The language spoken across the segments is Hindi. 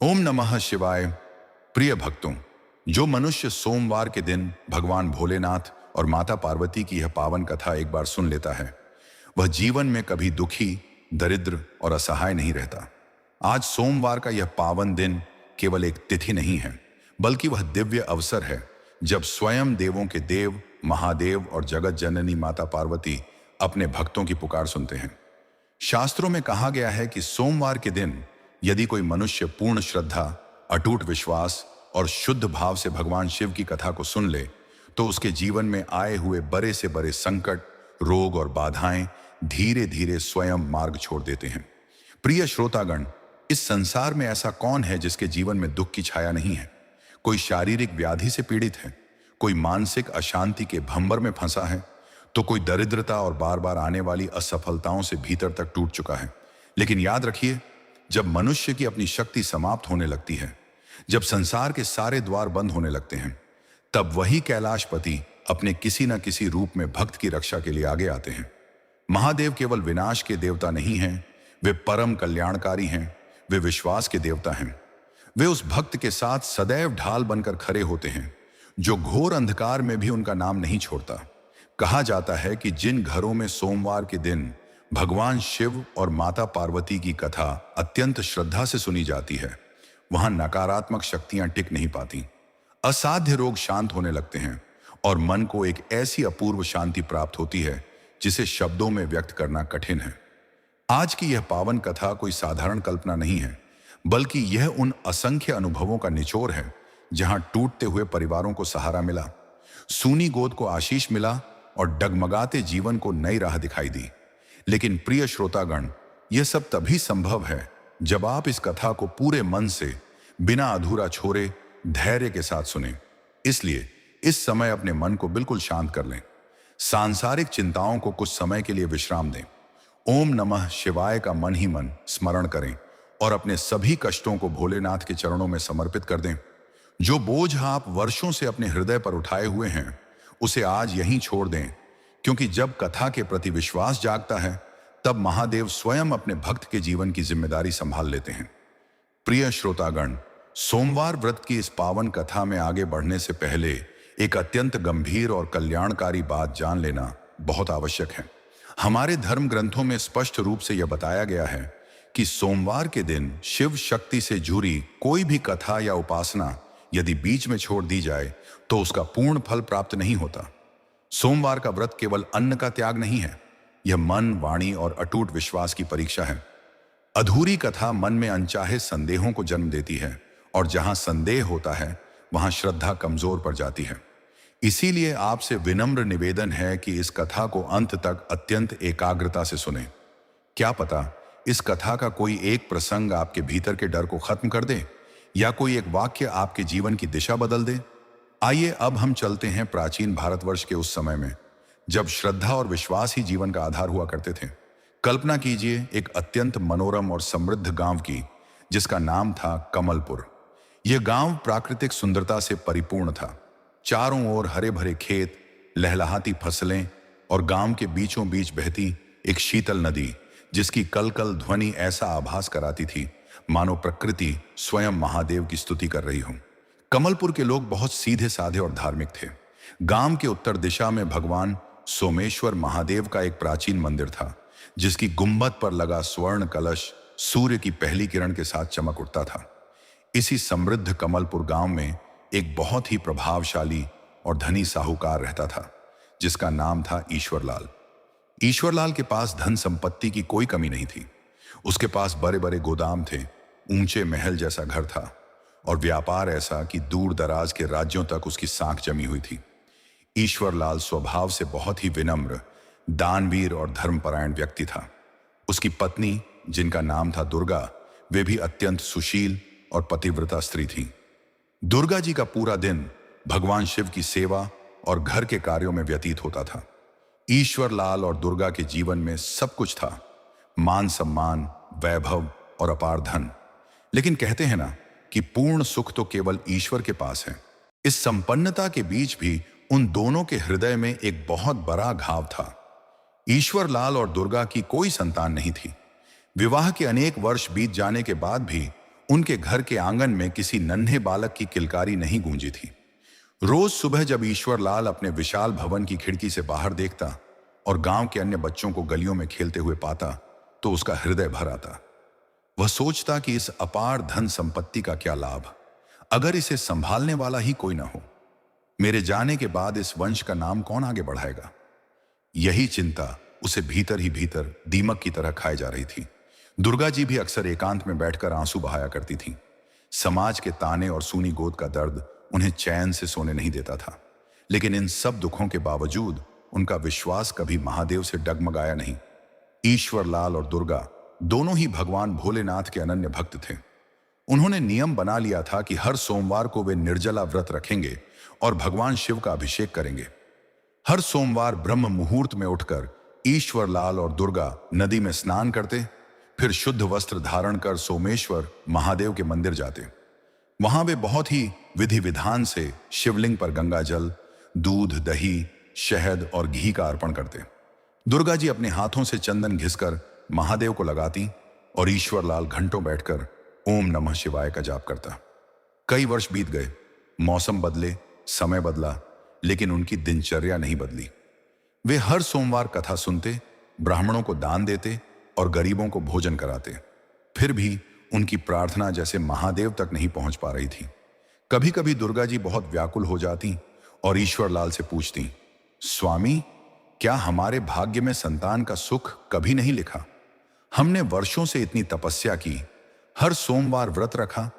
ओम नमः शिवाय। प्रिय भक्तों, जो मनुष्य सोमवार के दिन भगवान भोलेनाथ और माता पार्वती की यह पावन कथा एक बार सुन लेता है, वह जीवन में कभी दुखी, दरिद्र और असहाय नहीं रहता। आज सोमवार का यह पावन दिन केवल एक तिथि नहीं है, बल्कि वह दिव्य अवसर है जब स्वयं देवों के देव महादेव और जगत जननी माता पार्वती अपने भक्तों की पुकार सुनते हैं। शास्त्रों में कहा गया है कि सोमवार के दिन यदि कोई मनुष्य पूर्ण श्रद्धा, अटूट विश्वास और शुद्ध भाव से भगवान शिव की कथा को सुन ले, तो उसके जीवन में आए हुए बड़े से बड़े संकट, रोग और बाधाएं धीरे धीरे स्वयं मार्ग छोड़ देते हैं। प्रिय श्रोतागण, इस संसार में ऐसा कौन है जिसके जीवन में दुख की छाया नहीं है? कोई शारीरिक व्याधि से पीड़ित है, कोई मानसिक अशांति के भंवर में फंसा है, तो कोई दरिद्रता और बार बार आने वाली असफलताओं से भीतर तक टूट चुका है। लेकिन याद रखिए, जब मनुष्य की अपनी शक्ति समाप्त होने लगती है, जब संसार के सारे द्वार बंद होने लगते हैं, तब वही कैलाशपति अपने किसी न किसी रूप में भक्त की रक्षा के लिए आगे आते हैं। महादेव केवल विनाश के देवता नहीं हैं, वे परम कल्याणकारी हैं, वे विश्वास के देवता हैं। वे उस भक्त के साथ सदैव ढाल बनकर खड़े होते हैं जो घोर अंधकार में भी उनका नाम नहीं छोड़ता। कहा जाता है कि जिन घरों में सोमवार के दिन भगवान शिव और माता पार्वती की कथा अत्यंत श्रद्धा से सुनी जाती है, वहां नकारात्मक शक्तियां टिक नहीं पाती, असाध्य रोग शांत होने लगते हैं और मन को एक ऐसी अपूर्व शांति प्राप्त होती है जिसे शब्दों में व्यक्त करना कठिन है। आज की यह पावन कथा कोई साधारण कल्पना नहीं है, बल्कि यह उन असंख्य अनुभवों का निचोड़ है जहां टूटते हुए परिवारों को सहारा मिला, सूनी गोद को आशीष मिला और डगमगाते जीवन को नई राह दिखाई दी। लेकिन प्रिय श्रोतागण, यह सब तभी संभव है जब आप इस कथा को पूरे मन से, बिना अधूरा छोड़े, धैर्य के साथ सुने। इसलिए इस समय अपने मन को बिल्कुल शांत कर लें, सांसारिक चिंताओं को कुछ समय के लिए विश्राम दें, ओम नमः शिवाय का मन ही मन स्मरण करें और अपने सभी कष्टों को भोलेनाथ के चरणों में समर्पित कर दें। जो बोझ आप वर्षों से अपने हृदय पर उठाए हुए हैं, उसे आज यहीं छोड़ दें, क्योंकि जब कथा के प्रति विश्वास जागता है, तब महादेव स्वयं अपने भक्त के जीवन की जिम्मेदारी संभाल लेते हैं। प्रिय श्रोतागण, सोमवार व्रत की इस पावन कथा में आगे बढ़ने से पहले एक अत्यंत गंभीर और कल्याणकारी बात जान लेना बहुत आवश्यक है। हमारे धर्म ग्रंथों में स्पष्ट रूप से यह बताया गया है कि सोमवार के दिन शिव शक्ति से जुड़ी कोई भी कथा या उपासना यदि बीच में छोड़ दी जाए तो उसका पूर्ण फल प्राप्त नहीं होता। सोमवार का व्रत केवल अन्न का त्याग नहीं है, यह मन, वाणी और अटूट विश्वास की परीक्षा है। अधूरी कथा मन में अनचाहे संदेहों को जन्म देती है और जहां संदेह होता है, वहां श्रद्धा कमजोर पड़ जाती है। इसीलिए आपसे विनम्र निवेदन है कि इस कथा को अंत तक अत्यंत एकाग्रता से सुनें। क्या पता इस कथा का कोई एक प्रसंग आपके भीतर के डर को खत्म कर दे या कोई एक वाक्य आपके जीवन की दिशा बदल दे। आइए अब हम चलते हैं प्राचीन भारतवर्ष के उस समय में जब श्रद्धा और विश्वास ही जीवन का आधार हुआ करते थे। कल्पना कीजिए एक अत्यंत मनोरम और समृद्ध गांव की, जिसका नाम था कमलपुर। यह गांव प्राकृतिक सुंदरता से परिपूर्ण था। चारों ओर हरे भरे खेत, लहलहाती फसलें और गांव के बीचों बीच बहती एक शीतल नदी, जिसकी कलकल ध्वनि ऐसा आभास कराती थी मानो प्रकृति स्वयं महादेव की स्तुति कर रही हो। कमलपुर के लोग बहुत सीधे साधे और धार्मिक थे। गांव के उत्तर दिशा में भगवान सोमेश्वर महादेव का एक प्राचीन मंदिर था, जिसकी गुंबद पर लगा स्वर्ण कलश सूर्य की पहली किरण के साथ चमक उठता था। इसी समृद्ध कमलपुर गांव में एक बहुत ही प्रभावशाली और धनी साहूकार रहता था, जिसका नाम था ईश्वरलाल। ईश्वरलाल के पास धन संपत्ति की कोई कमी नहीं थी। उसके पास बड़े बड़े गोदाम थे, ऊंचे महल जैसा घर था और व्यापार ऐसा कि दूर दराज के राज्यों तक उसकी साख जमी हुई थी। ईश्वरलाल स्वभाव से बहुत ही विनम्र, दानवीर और धर्मपरायण व्यक्ति था। उसकी पत्नी, जिनका नाम था दुर्गा, वे भी अत्यंत सुशील और पतिव्रता स्त्री थी। दुर्गा जी का पूरा दिन भगवान शिव की सेवा और घर के कार्यों में व्यतीत होता था। ईश्वरलाल और दुर्गा के जीवन में सब कुछ था, मान सम्मान, वैभव और अपार धन। लेकिन कहते हैं ना कि पूर्ण सुख तो केवल ईश्वर के पास है। इस संपन्नता के बीच भी उन दोनों के हृदय में एक बहुत बड़ा घाव था। ईश्वरलाल और दुर्गा की कोई संतान नहीं थी। विवाह के अनेक वर्ष बीत जाने के बाद भी उनके घर के आंगन में किसी नन्हे बालक की किलकारी नहीं गूंजी थी। रोज सुबह जब ईश्वरलाल अपने विशाल भवन की खिड़की से बाहर देखता और गांव के अन्य बच्चों को गलियों में खेलते हुए पाता तो उसका हृदय भर आता। वह सोचता कि इस अपार धन संपत्ति का क्या लाभ, अगर इसे संभालने वाला ही कोई ना हो। मेरे जाने के बाद इस वंश का नाम कौन आगे बढ़ाएगा? यही चिंता उसे भीतर ही भीतर दीमक की तरह खाए जा रही थी। दुर्गा जी भी अक्सर एकांत में बैठकर आंसू बहाया करती थीं। समाज के ताने और सूनी गोद का दर्द उन्हें चैन से सोने नहीं देता था, लेकिन इन सब दुखों के बावजूद उनका विश्वास कभी महादेव से डगमगाया नहीं। ईश्वरलाल और दुर्गा दोनों ही भगवान भोलेनाथ के अनन्य भक्त थे। उन्होंने नियम बना लिया था कि हर सोमवार को वे निर्जला व्रत रखेंगे और भगवान शिव का अभिषेक करेंगे। हर सोमवार ब्रह्म मुहूर्त में उठकर ईश्वरलाल और दुर्गा नदी में स्नान करते, फिर शुद्ध वस्त्र धारण कर सोमेश्वर महादेव के मंदिर जाते। वहां वे बहुत ही विधि विधान से शिवलिंग पर गंगा जल, दूध, दही, शहद और घी का अर्पण करते। दुर्गा जी अपने हाथों से चंदन घिसकर महादेव को लगाती और ईश्वरलाल घंटों बैठकर ओम नमः शिवाय का जाप करता। कई वर्ष बीत गए, मौसम बदले, समय बदला, लेकिन उनकी दिनचर्या नहीं बदली। वे हर सोमवार कथा सुनते, ब्राह्मणों को दान देते और गरीबों को भोजन कराते। फिर भी उनकी प्रार्थना जैसे महादेव तक नहीं पहुंच पा रही थी। कभी कभी दुर्गा जी बहुत व्याकुल हो जाती और ईश्वरलाल से पूछती, स्वामी, क्या हमारे भाग्य में संतान का सुख कभी नहीं लिखा? हमने वर्षों से इतनी तपस्या की, हर सोमवार व्रत रखा,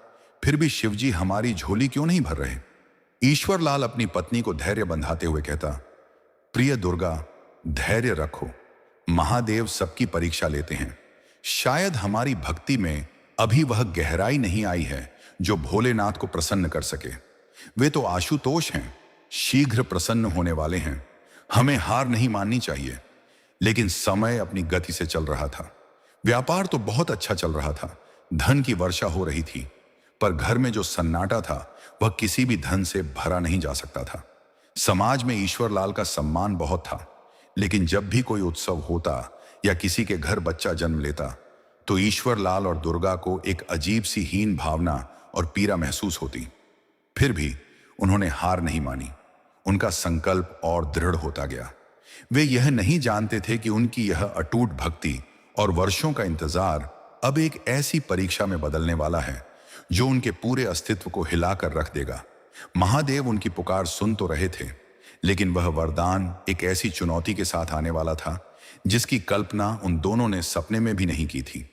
फिर भी शिवजी हमारी झोली क्यों नहीं भर रहे? ईश्वरलाल अपनी पत्नी को धैर्य बंधाते हुए कहता, प्रिय दुर्गा, धैर्य रखो, महादेव सबकी परीक्षा लेते हैं। शायद हमारी भक्ति में अभी वह गहराई नहीं आई है जो भोलेनाथ को प्रसन्न कर सके। वे तो आशुतोष हैं, शीघ्र प्रसन्न होने वाले हैं। हमें हार नहीं माननी चाहिए। लेकिन समय अपनी गति से चल रहा था। व्यापार तो बहुत अच्छा चल रहा था, धन की वर्षा हो रही थी, पर घर में जो सन्नाटा था वह किसी भी धन से भरा नहीं जा सकता था। समाज में ईश्वरलाल का सम्मान बहुत था, लेकिन जब भी कोई उत्सव होता या किसी के घर बच्चा जन्म लेता तो ईश्वरलाल और दुर्गा को एक अजीब सी हीन भावना और पीड़ा महसूस होती। फिर भी उन्होंने हार नहीं मानी। उनका संकल्प और दृढ़ होता गया। वे यह नहीं जानते थे कि उनकी यह अटूट भक्ति और वर्षों का इंतजार अब एक ऐसी परीक्षा में बदलने वाला है जो उनके पूरे अस्तित्व को हिलाकर रख देगा। महादेव उनकी पुकार सुन तो रहे थे, लेकिन वह वरदान एक ऐसी चुनौती के साथ आने वाला था जिसकी कल्पना उन दोनों ने सपने में भी नहीं की थी।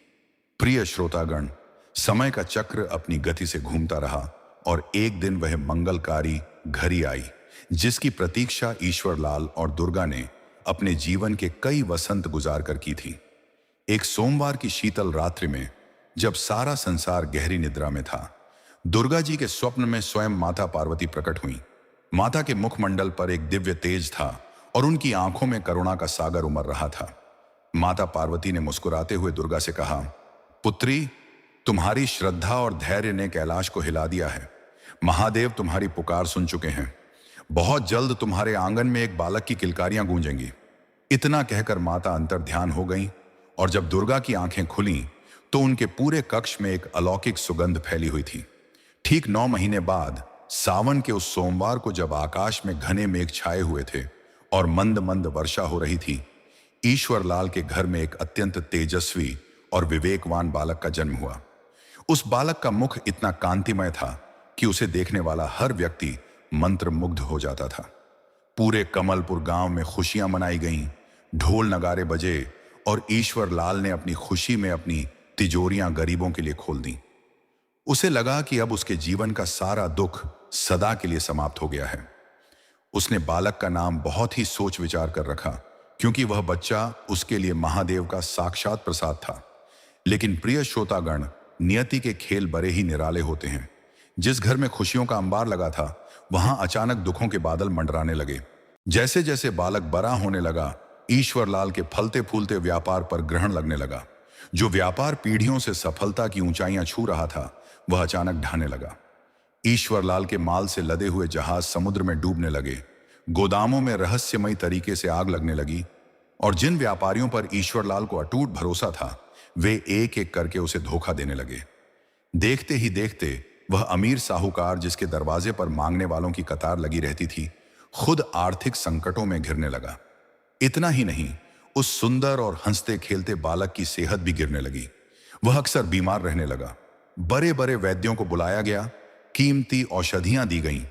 प्रिय श्रोतागण, समय का चक्र अपनी गति से घूमता रहा और एक दिन वह मंगलकारी घड़ी आई जिसकी प्रतीक्षा ईश्वरलाल और दुर्गा ने अपने जीवन के कई वसंत गुजार कर की थी। एक सोमवार की शीतल रात्रि में जब सारा संसार गहरी निद्रा में था, दुर्गा जी के स्वप्न में स्वयं माता पार्वती प्रकट हुई। माता के मुखमंडल पर एक दिव्य तेज था और उनकी आंखों में करुणा का सागर उमड़ रहा था। माता पार्वती ने मुस्कुराते हुए दुर्गा से कहा, पुत्री, तुम्हारी श्रद्धा और धैर्य ने कैलाश को हिला दिया है। महादेव तुम्हारी पुकार सुन चुके हैं। बहुत जल्द तुम्हारे आंगन में एक बालक की किलकारियां गूंजेंगी। इतना कहकर माता अंतर्ध्यान हो गईं और जब दुर्गा की आंखें खुलीं तो उनके पूरे कक्ष में एक अलौकिक सुगंध फैली हुई थी। ठीक 9 महीने बाद सावन के उस सोमवार को जब आकाश में घने मेघ छाए हुए थे और मंद मंद वर्षा हो रही थी, ईश्वरलाल के घर में एक अत्यंत तेजस्वी और विवेकवान बालक का जन्म हुआ। उस बालक का मुख इतना कांतिमय था कि उसे देखने वाला हर व्यक्ति मंत्रमुग्ध हो जाता था। पूरे कमलपुर गांव में खुशियां मनाई गईं, ढोल नगारे बजे और ईश्वरलाल ने अपनी खुशी में अपनी तिजोरियां गरीबों के लिए खोल दी। उसे लगा कि अब उसके जीवन का सारा दुख सदा के लिए समाप्त हो गया है। उसने बालक का नाम बहुत ही सोच विचार कर रखा, क्योंकि वह बच्चा उसके लिए महादेव का साक्षात प्रसाद था। लेकिन प्रिय श्रोतागण, नियति के खेल बड़े ही निराले होते हैं। जिस घर में खुशियों का अंबार लगा था, वहां अचानक दुखों के बादल मंडराने लगे। जैसे जैसे बालक बड़ा होने लगा, ईश्वरलाल के फलते फूलते व्यापार पर ग्रहण लगने लगा। जो व्यापार पीढ़ियों से सफलता की ऊंचाइयां छू रहा था, वह अचानक ढहने लगा। ईश्वरलाल के माल से लदे हुए जहाज समुद्र में डूबने लगे। गोदामों में रहस्यमयी तरीके से आग लगने लगी और जिन व्यापारियों पर ईश्वरलाल को अटूट भरोसा था, वे एक एक करके उसे धोखा देने लगे। देखते ही देखते वह अमीर साहूकार, जिसके दरवाजे पर मांगने वालों की कतार लगी रहती थी, खुद आर्थिक संकटों में घिरने लगा। इतना ही नहीं, उस सुंदर और हंसते खेलते बालक की सेहत भी गिरने लगी। वह अक्सर बीमार रहने लगा। बड़े बड़े वैद्यों को बुलाया गया, कीमती औषधियां दी गईं,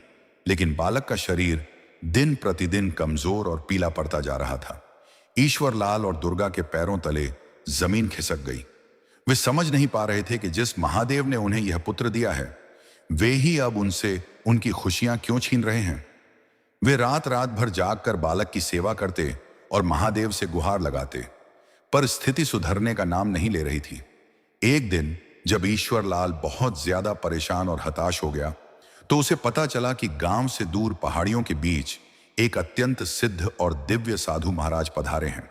लेकिन बालक का शरीर दिन प्रतिदिन कमजोर और पीला पड़ता जा रहा था। ईश्वरलाल और दुर्गा के पैरों तले जमीन खिसक गई। वे समझ नहीं पा रहे थे कि जिस महादेव ने उन्हें यह पुत्र दिया है, वे ही अब उनसे उनकी खुशियां क्यों छीन रहे हैं। वे रात रात भर जागकर बालक की सेवा करते और महादेव से गुहार लगाते, पर स्थिति सुधरने का नाम नहीं ले रही थी। एक दिन जब ईश्वरलाल बहुत ज्यादा परेशान और हताश हो गया, तो उसे पता चला कि गांव से दूर पहाड़ियों के बीच एक अत्यंत सिद्ध और दिव्य साधु महाराज पधारे हैं।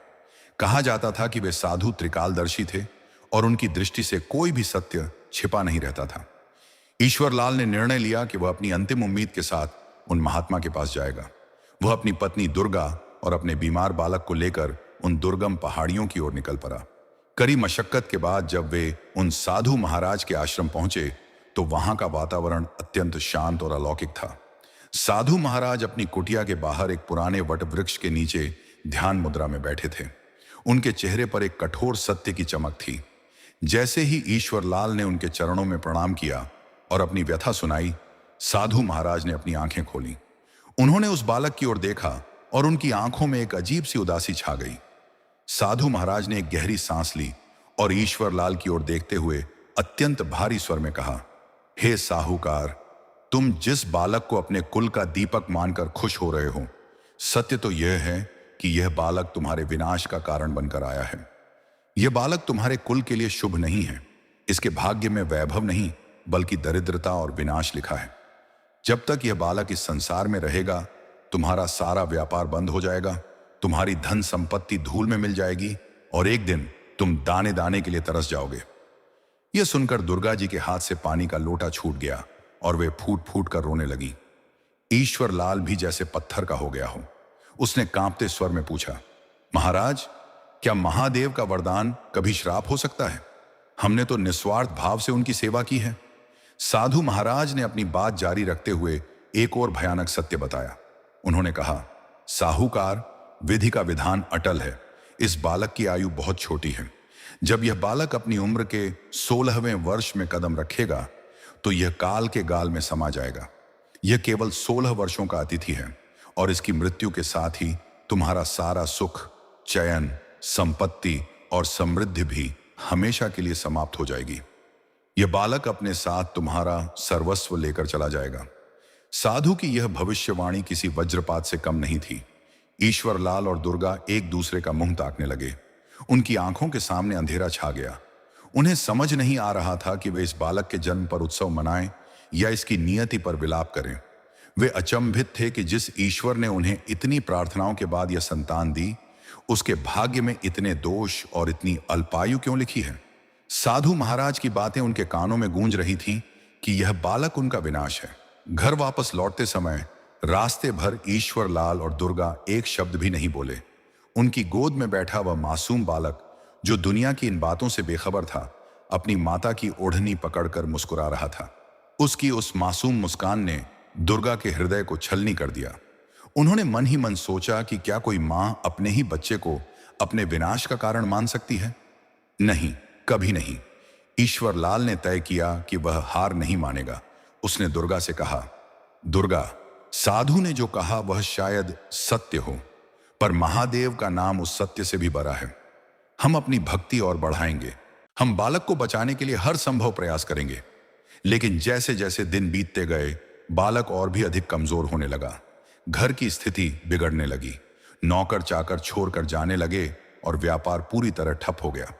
कहा जाता था कि वे साधु त्रिकालदर्शी थे और उनकी दृष्टि से कोई भी सत्य छिपा नहीं रहता था। ईश्वरलाल ने निर्णय लिया कि वह अपनी अंतिम उम्मीद के साथ उन महात्मा के पास जाएगा। वह अपनी पत्नी दुर्गा और अपने बीमार बालक को लेकर उन दुर्गम पहाड़ियों की ओर निकल पड़ा। कड़ी मशक्कत के बाद जब वे उन साधु महाराज के आश्रम पहुंचे, तो वहां का वातावरण अत्यंत शांत और अलौकिक था। साधु महाराज अपनी कुटिया के बाहर एक पुराने वट वृक्ष के नीचे ध्यान मुद्रा में बैठे थे। उनके चेहरे पर एक कठोर सत्य की चमक थी। जैसे ही ईश्वरलाल ने उनके चरणों में प्रणाम किया और अपनी व्यथा सुनाई, साधु महाराज ने अपनी आंखें खोली। उन्होंने उस बालक की ओर देखा और उनकी आंखों में एक अजीब सी उदासी छा गई। साधु महाराज ने एक गहरी सांस ली और ईश्वरलाल की ओर देखते हुए अत्यंत भारी स्वर में कहा, हे साहूकार, तुम जिस बालक को अपने कुल का दीपक मानकर खुश हो रहे हो, सत्य तो यह है कि यह बालक तुम्हारे विनाश का कारण बनकर आया है। यह बालक तुम्हारे कुल के लिए शुभ नहीं है। इसके भाग्य में वैभव नहीं, बल्कि दरिद्रता और विनाश लिखा है। जब तक यह बालक इस संसार में रहेगा, तुम्हारा सारा व्यापार बंद हो जाएगा, तुम्हारी धन संपत्ति धूल में मिल जाएगी और एक दिन तुम दाने दाने के लिए तरस जाओगे। यह सुनकर दुर्गा जी के हाथ से पानी का लोटा छूट गया और वे फूट फूट कर रोने लगी। ईश्वरलाल भी जैसे पत्थर का हो गया हो। उसने कांपते स्वर में पूछा, महाराज, क्या महादेव का वरदान कभी श्राप हो सकता है? हमने तो निस्वार्थ भाव से उनकी सेवा की है। साधु महाराज ने अपनी बात जारी रखते हुए एक और भयानक सत्य बताया। उन्होंने कहा, साहूकार, विधि का विधान अटल है। इस बालक की आयु बहुत छोटी है। जब यह बालक अपनी उम्र के 16वें वर्ष में कदम रखेगा, तो यह काल के गाल में समा जाएगा। यह केवल 16 वर्षों का अतिथि है और इसकी मृत्यु के साथ ही तुम्हारा सारा सुख, चयन, संपत्ति और समृद्धि भी हमेशा के लिए समाप्त हो जाएगी। यह बालक अपने साथ तुम्हारा सर्वस्व लेकर चला जाएगा। साधु की यह भविष्यवाणी किसी वज्रपात से कम नहीं थी। ईश्वरलाल और दुर्गा एक दूसरे का मुंह ताकने लगे। उनकी आंखों के सामने अंधेरा छा गया। उन्हें समझ नहीं आ रहा था कि वे इस बालक के जन्म पर उत्सव मनाएं या इसकी नियति पर विलाप करें। वे अचंभित थे कि जिस ईश्वर ने उन्हें इतनी प्रार्थनाओं के बाद यह संतान दी, उसके भाग्य में इतने दोष और इतनी अल्पायु क्यों लिखी है। साधु महाराज की बातें उनके कानों में गूंज रही थीं कि यह बालक उनका विनाश है। घर वापस लौटते समय रास्ते भर ईश्वरलाल और दुर्गा एक शब्द भी नहीं बोले। उनकी गोद में बैठा वह मासूम बालक, जो दुनिया की इन बातों से बेखबर था, अपनी माता की ओढ़नी पकड़कर मुस्कुरा रहा था। उसकी उस मासूम मुस्कान ने दुर्गा के हृदय को छलनी कर दिया। उन्होंने मन ही मन सोचा कि क्या कोई मां अपने ही बच्चे को अपने विनाश का कारण मान सकती है? नहीं, कभी नहीं। ईश्वरलाल ने तय किया कि वह हार नहीं मानेगा। उसने दुर्गा से कहा, दुर्गा, साधु ने जो कहा वह शायद सत्य हो, पर महादेव का नाम उस सत्य से भी बड़ा है। हम अपनी भक्ति और बढ़ाएंगे। हम बालक को बचाने के लिए हर संभव प्रयास करेंगे। लेकिन जैसे जैसे दिन बीतते गए, बालक और भी अधिक कमजोर होने लगा। घर की स्थिति बिगड़ने लगी। नौकर चाकर छोड़कर जाने लगे और व्यापार पूरी तरह ठप हो गया।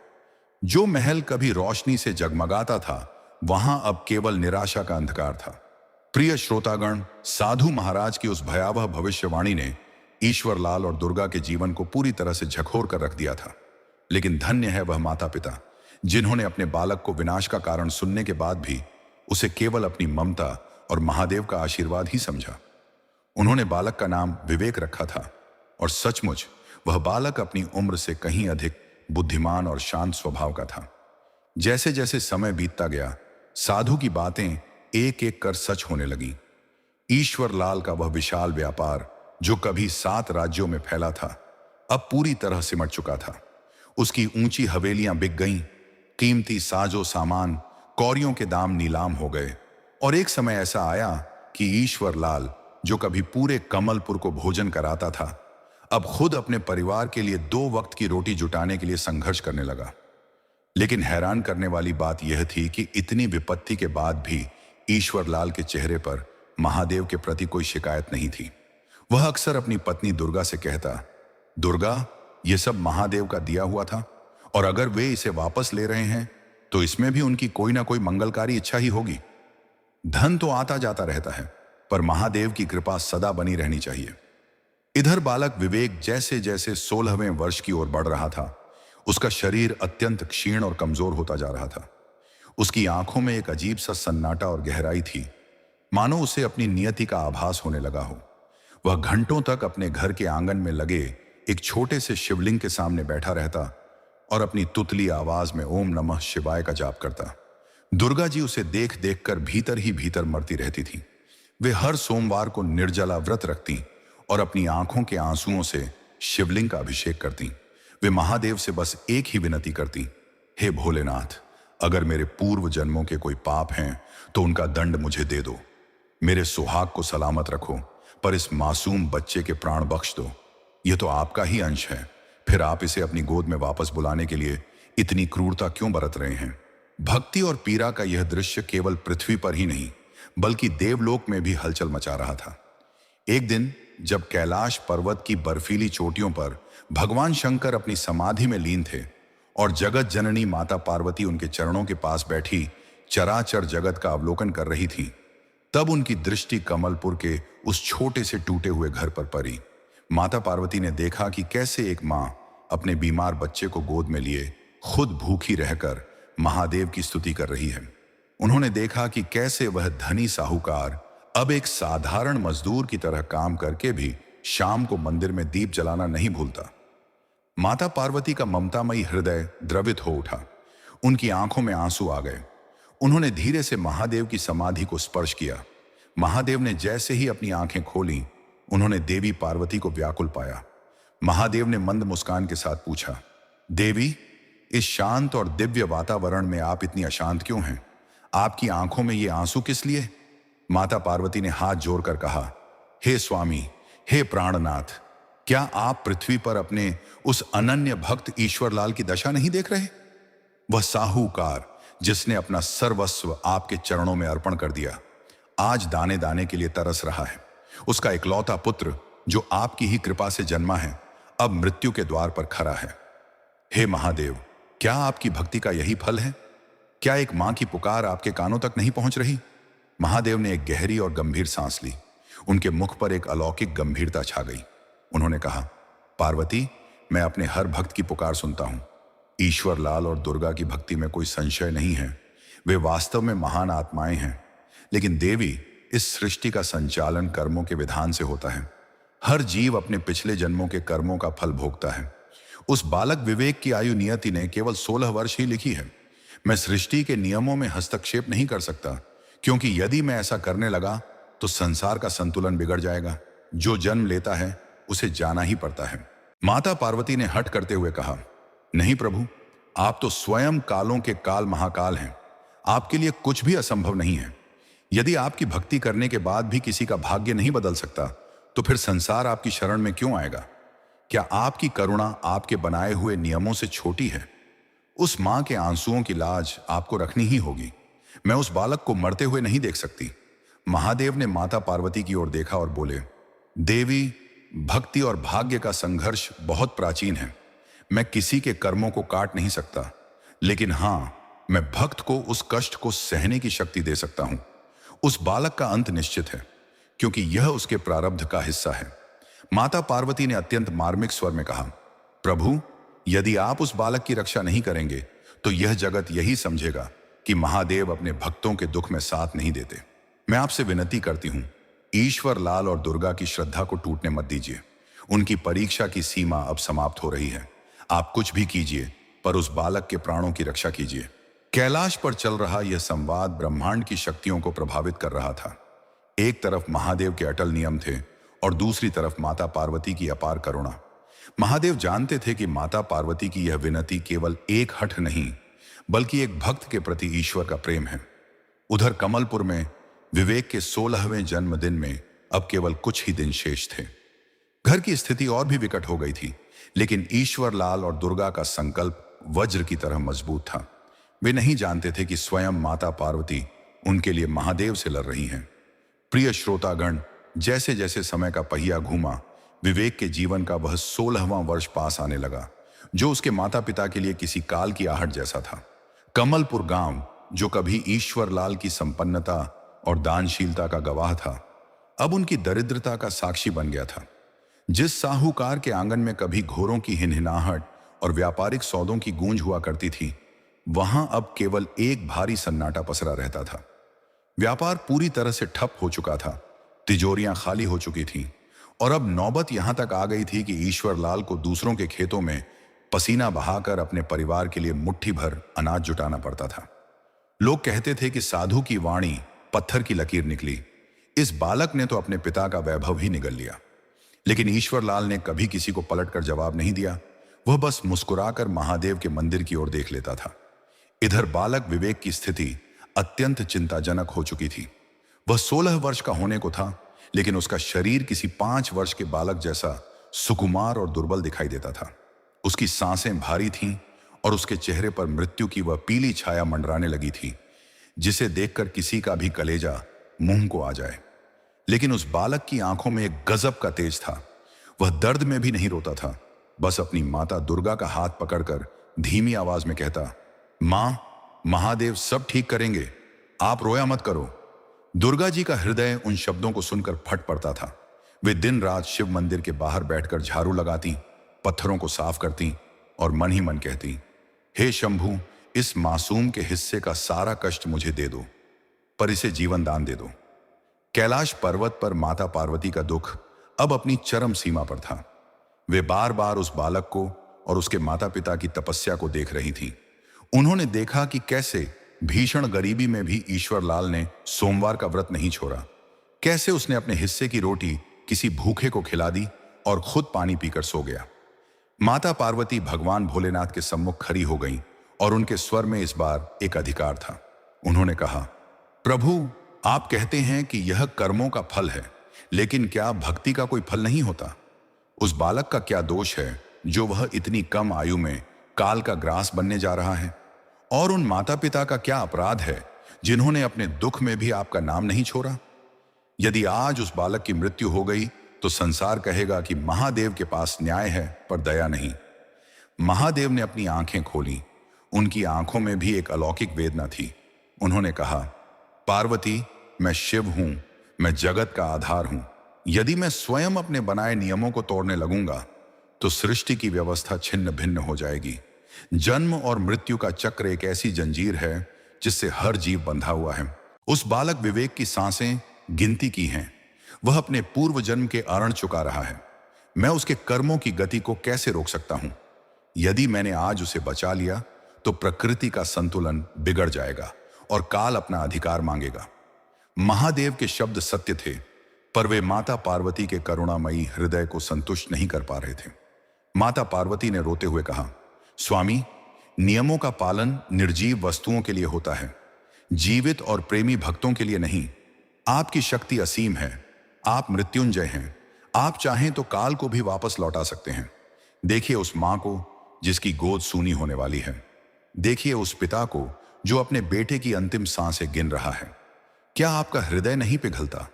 जो महल कभी रोशनी से जगमगाता था, वहां अब केवल निराशा का अंधकार था। प्रिय श्रोतागण, साधु महाराज की उस भयावह भविष्यवाणी ने ईश्वरलाल और दुर्गा के जीवन को पूरी तरह से झकझोर कर रख दिया था। लेकिन धन्य है वह माता पिता जिन्होंने अपने बालक को विनाश का कारण सुनने के बाद भी उसे केवल अपनी ममता और महादेव का आशीर्वाद ही समझा। उन्होंने बालक का नाम विवेक रखा था और सचमुच वह बालक अपनी उम्र से कहीं अधिक बुद्धिमान और शांत स्वभाव का था। जैसे जैसे समय बीतता गया, साधु की बातें एक एक कर सच होने लगी। ईश्वर लाल का वह विशाल व्यापार जो कभी 7 राज्यों में फैला था, अब पूरी तरह सिमट चुका था। उसकी ऊंची हवेलियां बिक गईं, कीमती साजो सामान, कौड़ियों के दाम नीलाम हो गए। और एक समय ऐसा आया कि ईश्वर लाल, जो कभी पूरे कमलपुर को भोजन कराता था, अब खुद अपने परिवार के लिए 2 वक्त की रोटी जुटाने के लिए संघर्ष करने लगा। लेकिन हैरान करने वाली बात यह थी कि इतनी विपत्ति के बाद भी ईश्वर लाल के चेहरे पर महादेव के प्रति कोई शिकायत नहीं थी। वह अक्सर अपनी पत्नी दुर्गा से कहता, दुर्गा, यह सब महादेव का दिया हुआ था, और अगर वे इसे वापस ले रहे हैं तो इसमें भी उनकी कोई ना कोई मंगलकारी इच्छा ही होगी। धन तो आता जाता रहता है, पर महादेव की कृपा सदा बनी रहनी चाहिए। इधर बालक विवेक जैसे जैसे 16वें वर्ष की ओर बढ़ रहा था, उसका शरीर अत्यंत क्षीण और कमजोर होता जा रहा था। उसकी आंखों में एक अजीब सा सन्नाटा और गहराई थी, मानो उसे अपनी नियति का आभास होने लगा हो। वह घंटों तक अपने घर के आंगन में लगे एक छोटे से शिवलिंग के सामने बैठा रहता और अपनी तुतली आवाज में ओम नमः शिवाय का जाप करता। दुर्गा जी उसे देख देख कर भीतर ही भीतर मरती रहती थी। वे हर सोमवार को निर्जला व्रत रखती और अपनी आंखों के आंसुओं से शिवलिंग का अभिषेक करती। वे महादेव से बस एक ही विनती करती, हे भोलेनाथ, अगर मेरे पूर्व जन्मों के कोई पाप हैं तो उनका दंड मुझे दे दो। मेरे सुहाग को सलामत रखो, पर इस मासूम बच्चे के प्राण बख्श दो। यह तो आपका ही अंश है, फिर आप इसे अपनी गोद में वापस बुलाने के लिए इतनी क्रूरता क्यों बरत रहे हैं? भक्ति और पीड़ा का यह दृश्य केवल पृथ्वी पर ही नहीं, बल्कि देवलोक में भी हलचल मचा रहा था। एक दिन जब कैलाश पर्वत की बर्फीली चोटियों पर भगवान शंकर अपनी समाधि में लीन थे और जगत जननी माता पार्वती उनके चरणों के पास बैठी चराचर जगत का अवलोकन कर रही थी, तब उनकी दृष्टि कमलपुर के उस छोटे से टूटे हुए घर पर पड़ी। माता पार्वती ने देखा कि कैसे एक मां अपने बीमार बच्चे को गोद में लिए खुद भूखी रहकर महादेव की स्तुति कर रही है। उन्होंने देखा कि कैसे वह धनी साहूकार अब एक साधारण मजदूर की तरह काम करके भी शाम को मंदिर में दीप जलाना नहीं भूलता। माता पार्वती का ममतामयी हृदय द्रवित हो उठा, उनकी आंखों में आंसू आ गए। उन्होंने धीरे से महादेव की समाधि को स्पर्श किया। महादेव ने जैसे ही अपनी आंखें खोली, उन्होंने देवी पार्वती को व्याकुल पाया। महादेव ने मंद मुस्कान के साथ पूछा, देवी, इस शांत और दिव्य वातावरण में आप इतनी अशांत क्यों हैं? आपकी आंखों में ये आंसू किस लिए? माता पार्वती ने हाथ जोड़कर कहा, हे स्वामी, हे प्राणनाथ, क्या आप पृथ्वी पर अपने उस अनन्य भक्त ईश्वरलाल की दशा नहीं देख रहे? वह साहूकार जिसने अपना सर्वस्व आपके चरणों में अर्पण कर दिया, आज दाने दाने के लिए तरस रहा है। उसका इकलौता पुत्र जो आपकी ही कृपा से जन्मा है, अब मृत्यु के द्वार पर खड़ा है। हे महादेव, क्या आपकी भक्ति का यही फल है? क्या एक मां की पुकार आपके कानों तक नहीं पहुंच रही? महादेव ने एक गहरी और गंभीर सांस ली। उनके मुख पर एक अलौकिक गंभीरता छा गई। उन्होंने कहा, पार्वती, मैं अपने हर भक्त की पुकार सुनता हूं। ईश्वर लाल और दुर्गा की भक्ति में कोई संशय नहीं है, वे वास्तव में महान आत्माएं हैं। लेकिन देवी, इस सृष्टि का संचालन कर्मों के विधान से होता है। हर जीव अपने पिछले जन्मों के कर्मों का फल भोगता है। उस बालक विवेक की आयु नियति ने केवल 16 वर्ष ही लिखी है। मैं सृष्टि के नियमों में हस्तक्षेप नहीं कर सकता, क्योंकि यदि मैं ऐसा करने लगा तो संसार का संतुलन बिगड़ जाएगा। जो जन्म लेता है उसे जाना ही पड़ता है। माता पार्वती ने हठ करते हुए कहा, नहीं प्रभु, आप तो स्वयं कालों के काल महाकाल हैं। आपके लिए कुछ भी असंभव नहीं है। यदि आपकी भक्ति करने के बाद भी किसी का भाग्य नहीं बदल सकता, तो फिर संसार आपकी शरण में क्यों आएगा? क्या आपकी करुणा आपके बनाए हुए नियमों से छोटी है? उस मां के आंसुओं की लाज आपको रखनी ही होगी। मैं उस बालक को मरते हुए नहीं देख सकती। महादेव ने माता पार्वती की ओर देखा और बोले, देवी, भक्ति और भाग्य का संघर्ष बहुत प्राचीन है। मैं किसी के कर्मों को काट नहीं सकता, लेकिन हां, मैं भक्त को उस कष्ट को सहने की शक्ति दे सकता हूं। उस बालक का अंत निश्चित है, क्योंकि यह उसके प्रारब्ध का हिस्सा है। माता पार्वती ने अत्यंत मार्मिक स्वर में कहा, प्रभु, यदि आप उस बालक की रक्षा नहीं करेंगे तो यह जगत यही समझेगा कि महादेव अपने भक्तों के दुख में साथ नहीं देते। मैं आपसे विनती करती हूं, ईश्वर लाल और दुर्गा की श्रद्धा को टूटने मत दीजिए। उनकी परीक्षा की सीमा अब समाप्त हो रही है। आप कुछ भी कीजिए, पर उस बालक के प्राणों की रक्षा कीजिए। कैलाश पर चल रहा यह संवाद ब्रह्मांड की शक्तियों को प्रभावित कर रहा था। एक तरफ महादेव के अटल नियम थे और दूसरी तरफ माता पार्वती की अपार करुणा। महादेव जानते थे कि माता पार्वती की यह विनती केवल एक हठ नहीं, बल्कि एक भक्त के प्रति ईश्वर का प्रेम है। उधर कमलपुर में विवेक के 16वें जन्मदिन में अब केवल कुछ ही दिन शेष थे। घर की स्थिति और भी विकट हो गई थी, लेकिन ईश्वर लाल और दुर्गा का संकल्प वज्र की तरह मजबूत था। वे नहीं जानते थे कि स्वयं माता पार्वती उनके लिए महादेव से लड़ रही हैं। प्रिय श्रोतागण, जैसे जैसे समय का पहिया घूमा, विवेक के जीवन का वह 16वां वर्ष पास आने लगा, जो उसके माता पिता के लिए किसी काल की आहट जैसा था। कमलपुर गांव, जो कभी ईश्वर लाल की संपन्नता और दानशीलता का गवाह था, अब उनकी दरिद्रता का साक्षी बन गया था। जिस साहूकार के आंगन में कभी घोरों की हिनहिनाहट और व्यापारिक सौदों की गूंज हुआ करती थी, वहां अब केवल एक भारी सन्नाटा पसरा रहता था। व्यापार पूरी तरह से ठप हो चुका था, तिजोरियां खाली हो चुकी थीं और अब नौबत यहां तक आ गई थी कि ईश्वर लाल को दूसरों के खेतों में पसीना बहाकर अपने परिवार के लिए मुट्ठी भर अनाज जुटाना पड़ता था। लोग कहते थे कि साधु की वाणी पत्थर की लकीर निकली। इस बालक ने तो अपने पिता का वैभव ही निगल लिया। लेकिन ईश्वर लाल ने कभी किसी को पलटकर जवाब नहीं दिया। वह बस मुस्कुराकर महादेव के मंदिर की ओर देख लेता था। इधर बालक विवेक की स्थिति अत्यंत चिंताजनक हो चुकी थी। वह 16 वर्ष का होने को था, लेकिन उसका शरीर किसी 5 वर्ष के बालक जैसा सुकुमार और दुर्बल दिखाई देता था। उसकी सांसें भारी थीं और उसके चेहरे पर मृत्यु की वह पीली छाया मंडराने लगी थी, जिसे देखकर किसी का भी कलेजा मुंह को आ जाए। लेकिन उस बालक की आंखों में एक गजब का तेज था। वह दर्द में भी नहीं रोता था, बस अपनी माता दुर्गा का हाथ पकड़कर धीमी आवाज में कहता, मां, महादेव सब ठीक करेंगे, आप रोया मत करो। दुर्गा जी का हृदय उन शब्दों को सुनकर फट पड़ता था। वे दिन रात शिव मंदिर के बाहर बैठकर झाड़ू लगाती, पत्थरों को साफ करती और मन ही मन कहती, हे शंभू, इस मासूम के हिस्से का सारा कष्ट मुझे दे दो, पर इसे जीवन दान दे दो। कैलाश पर्वत पर माता पार्वती का दुख अब अपनी चरम सीमा पर था। वे बार बार उस बालक को और उसके माता पिता की तपस्या को देख रही थी। उन्होंने देखा कि कैसे भीषण गरीबी में भी ईश्वर लाल ने सोमवार का व्रत नहीं छोड़ा, कैसे उसने अपने हिस्से की रोटी किसी भूखे को खिला दी और खुद पानी पीकर सो गया। माता पार्वती भगवान भोलेनाथ के सम्मुख खड़ी हो गईं और उनके स्वर में इस बार एक अधिकार था। उन्होंने कहा, प्रभु, आप कहते हैं कि यह कर्मों का फल है, लेकिन क्या भक्ति का कोई फल नहीं होता? उस बालक का क्या दोष है जो वह इतनी कम आयु में काल का ग्रास बनने जा रहा है? और उन माता पिता का क्या अपराध है जिन्होंने अपने दुख में भी आपका नाम नहीं छोड़ा? यदि आज उस बालक की मृत्यु हो गई तो संसार कहेगा कि महादेव के पास न्याय है पर दया नहीं। महादेव ने अपनी आंखें खोली। उनकी आंखों में भी एक अलौकिक वेदना थी। उन्होंने कहा, पार्वती, मैं शिव हूं, मैं जगत का आधार हूं। यदि मैं स्वयं अपने बनाए नियमों को तोड़ने लगूंगा तो सृष्टि की व्यवस्था छिन्न भिन्न हो जाएगी। जन्म और मृत्यु का चक्र एक ऐसी जंजीर है जिससे हर जीव बंधा हुआ है। उस बालक विवेक की सांसें गिनती की हैं। वह अपने पूर्व जन्म के अरण चुका रहा है। मैं उसके कर्मों की गति को कैसे रोक सकता हूं? यदि मैंने आज उसे बचा लिया तो प्रकृति का संतुलन बिगड़ जाएगा और काल अपना अधिकार मांगेगा। महादेव के शब्द सत्य थे, पर वे माता पार्वती के करुणामयी हृदय को संतुष्ट नहीं कर पा रहे थे। माता पार्वती ने रोते हुए कहा, स्वामी, नियमों का पालन निर्जीव वस्तुओं के लिए होता है, जीवित और प्रेमी भक्तों के लिए नहीं। आपकी शक्ति असीम है, आप मृत्युंजय हैं। आप चाहें तो काल को भी वापस लौटा सकते हैं। देखिए उस मां को जिसकी गोद सूनी होने वाली है। देखिए उस पिता को जो अपने बेटे की अंतिम सांसें गिन रहा है। क्या आपका हृदय नहीं पिघलता?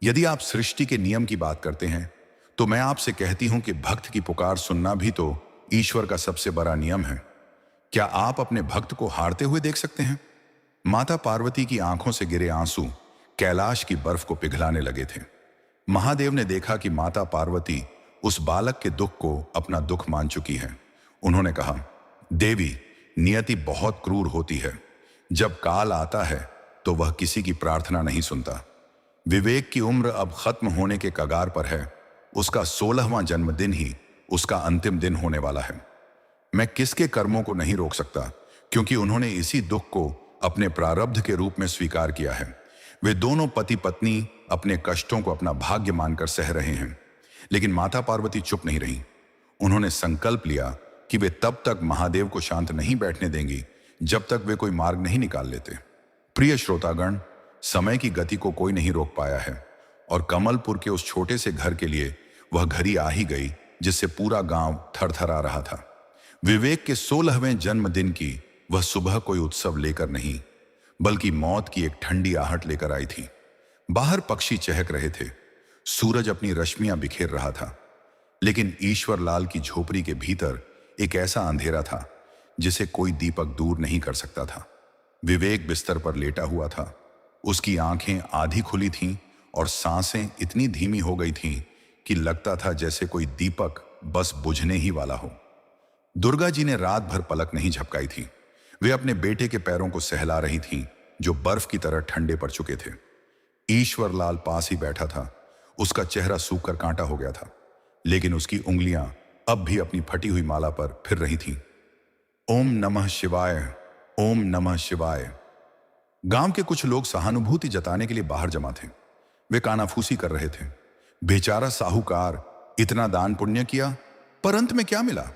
यदि आप सृष्टि के नियम की बात करते हैं तो मैं आपसे कहती हूं कि भक्त की पुकार सुनना भी तो ईश्वर का सबसे बड़ा नियम है। क्या आप अपने भक्त को हारते हुए देख सकते हैं? माता पार्वती की आंखों से गिरे आंसू कैलाश की बर्फ को पिघलाने लगे थे। महादेव ने देखा कि माता पार्वती उस बालक के दुख को अपना दुख मान चुकी है। उन्होंने कहा, देवी, नियति बहुत क्रूर होती है। जब काल आता है तो वह किसी की प्रार्थना नहीं सुनता। विवेक की उम्र अब खत्म होने के कगार पर है। उसका 16वां जन्मदिन ही उसका अंतिम दिन होने वाला है। मैं किसके कर्मों को नहीं रोक सकता, क्योंकि उन्होंने इसी दुख को अपने प्रारब्ध के रूप में स्वीकार किया है। वे दोनों पति पत्नी अपने कष्टों को अपना भाग्य मानकर सह रहे हैं, लेकिन माता पार्वती चुप नहीं रही। उन्होंने संकल्प लिया कि वे तब तक महादेव को शांत नहीं बैठने देंगी जब तक वे कोई मार्ग नहीं निकाल लेते। प्रिय श्रोतागण, समय की गति को कोई नहीं रोक पाया है और कमलपुर के उस छोटे से घर के लिए वह घड़ी आ ही गई जिससे पूरा गांव थरथरा रहा था। विवेक के 16वें जन्मदिन की वह सुबह कोई उत्सव लेकर नहीं, बल्कि मौत की एक ठंडी आहट लेकर आई थी। बाहर पक्षी चहक रहे थे, सूरज अपनी रश्मियां बिखेर रहा था, लेकिन ईश्वरलाल की झोपड़ी के भीतर एक ऐसा अंधेरा था जिसे कोई दीपक दूर नहीं कर सकता था। विवेक बिस्तर पर लेटा हुआ था। उसकी आंखें आधी खुली थीं और सांसें इतनी धीमी हो गई थीं कि लगता था जैसे कोई दीपक बस बुझने ही वाला हो। दुर्गा जी ने रात भर पलक नहीं झपकाई थी। वे अपने बेटे के पैरों को सहला रही थीं, जो बर्फ की तरह ठंडे पड़ चुके थे। ईश्वरलाल पास ही बैठा था। उसका चेहरा सूखकर कांटा हो गया था, लेकिन उसकी उंगलियां अब भी अपनी फटी हुई माला पर फिर रही थीं। ओम नमः शिवाय, ओम नमः शिवाय। गांव के कुछ लोग सहानुभूति जताने के लिए बाहर जमा थे। वे कानाफूसी कर रहे थे। बेचारा साहूकार, इतना दान पुण्य किया, पर अंत में क्या मिला?